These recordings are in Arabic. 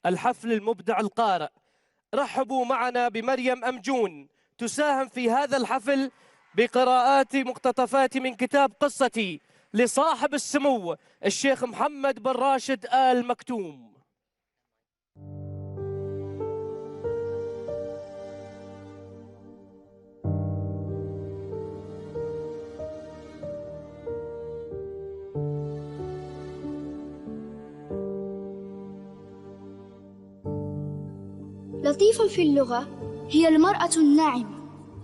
الحفل المبدع القارئ. رحبوا معنا بمريم أمجون تساهم في هذا الحفل بقراءات مقتطفات من كتاب قصتي لصاحب السمو الشيخ محمد بن راشد آل مكتوم. لطيفة في اللغة هي المرأة الناعمة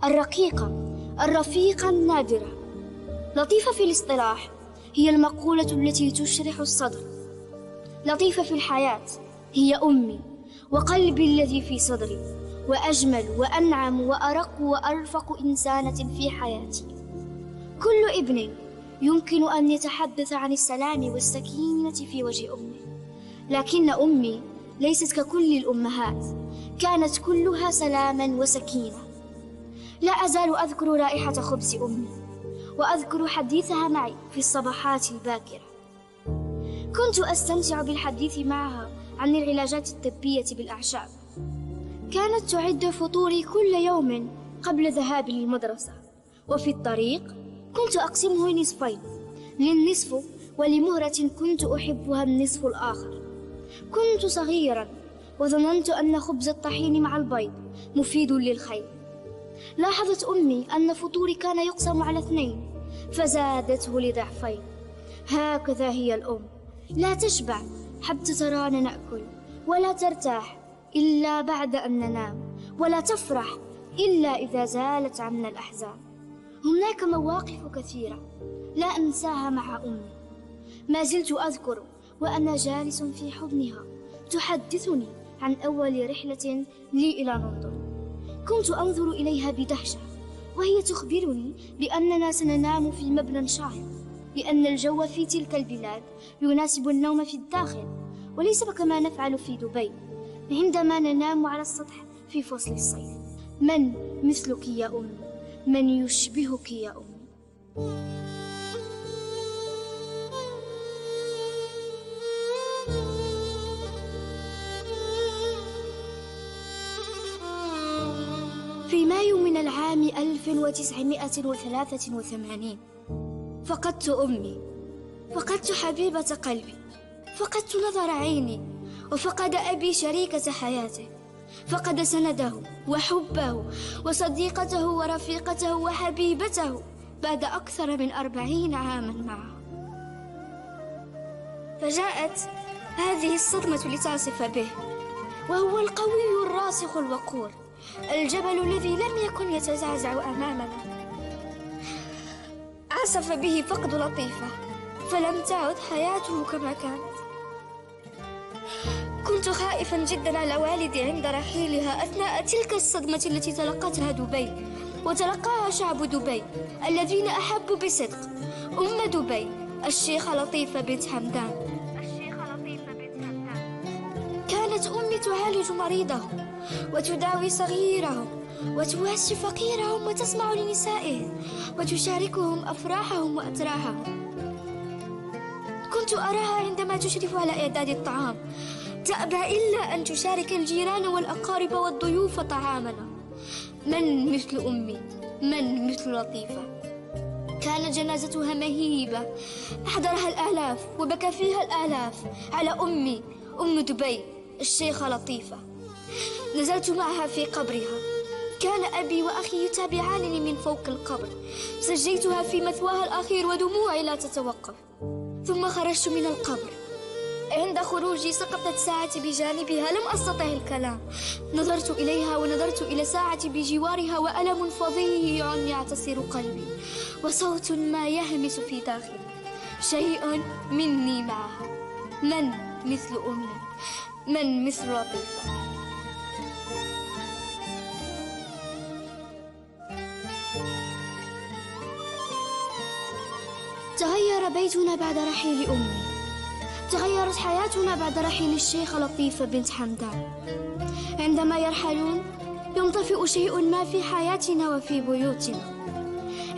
الرقيقة الرفيقة النادرة. لطيفة في الاصطلاح هي المقولة التي تشرح الصدر. لطيفة في الحياة هي أمي وقلبي الذي في صدري، وأجمل وأنعم وأرق وأرفق إنسانة في حياتي. كل ابن يمكن أن يتحدث عن السلام والسكينة في وجه أمه، لكن أمي ليست ككل الأمهات، كانت كلها سلاما وسكينة. لا أزال أذكر رائحة خبز أمي، وأذكر حديثها معي في الصباحات الباكرة. كنت أستمتع بالحديث معها عن العلاجات الطبية بالأعشاب. كانت تعد فطوري كل يوم قبل ذهابي للمدرسة، وفي الطريق كنت أقسمه نصفين، للنصف ولمهرة كنت أحبها النصف الآخر. كنت صغيرا وظننت أن خبز الطحين مع البيض مفيد للخير. لاحظت أمي أن فطوري كان يقسم على 2، فزادته لضعفين. هكذا هي الأم، لا تشبع حتى ترانا نأكل، ولا ترتاح إلا بعد أن ننام، ولا تفرح إلا إذا زالت عنا الأحزان. هناك مواقف كثيرة لا أنساها مع أمي. ما زلت أذكر وأنا جالس في حضنها تحدثني عن أول رحلة لي إلى لندن. كنت أنظر إليها بدهشة وهي تخبرني بأننا سننام في مبنى شاهق، لأن الجو في تلك البلاد يناسب النوم في الداخل، وليس كما نفعل في دبي عندما ننام على السطح في فصل الصيف. من مثلك يا أمي؟ من يشبهك يا أمي؟ في مايو من العام 1983 فقدت أمي، فقدت حبيبة قلبي، فقدت نظر عيني، وفقد أبي شريكة حياته، فقد سنده وحبه وصديقته ورفيقته وحبيبته بعد أكثر من 40 عاما معه. فجاءت هذه الصدمة لتصف به، وهو القوي الراسخ الوقور، الجبل الذي لم يكن يتزعزع أمامنا. عصف به فقد لطيفة، فلم تعد حياته كما كانت. كنت خائفا جدا على والدي عند رحيلها أثناء تلك الصدمة التي تلقتها دبي وتلقاها شعب دبي الذين أحبوا بصدق أم دبي الشيخة لطيفة بنت حمدان. كانت أمي تعالج مريضهم وتداوي صغيرهم وتواسي فقيرهم وتسمع لنسائهم وتشاركهم أفراحهم وأتراحهم. كنت أراها عندما تشرف على إعداد الطعام تأبى إلا أن تشارك الجيران والأقارب والضيوف طعامنا. من مثل أمي؟ من مثل لطيفة؟ كانت جنازتها مهيبة، أحضرها الآلاف وبكى فيها الآلاف على أمي أم دبي الشيخة لطيفة. نزلت معها في قبرها، كان أبي وأخي يتابعانني من فوق القبر. سجيتها في مثواها الأخير ودموعي لا تتوقف. ثم خرجت من القبر. عند خروجي سقطت ساعتي بجانبها، لم أستطع الكلام. نظرت إليها ونظرت إلى ساعتي بجوارها، وألم فظيع يعتصر قلبي، وصوت ما يهمس في داخلي. شيء مني معها. من مثل أمي؟ من مثل لطيفة؟ تغير بيتنا بعد رحيل أمي، تغيرت حياتنا بعد رحيل الشيخة لطيفة بنت حمدان. عندما يرحلون ينطفئ شيء ما في حياتنا وفي بيوتنا.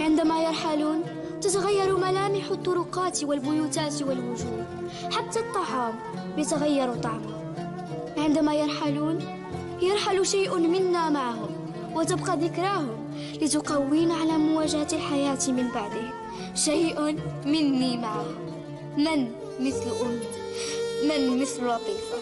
عندما يرحلون تتغير ملامح الطرقات والبيوتات والوجوه، حتى الطعام يتغير طعمه. عندما يرحلون يرحل شيء منا معهم، وتبقى ذكراهم لتقوينا على مواجهة الحياة من بعدهم. شيء مني معهم. من مثل أمي؟ من مثل لطيفة؟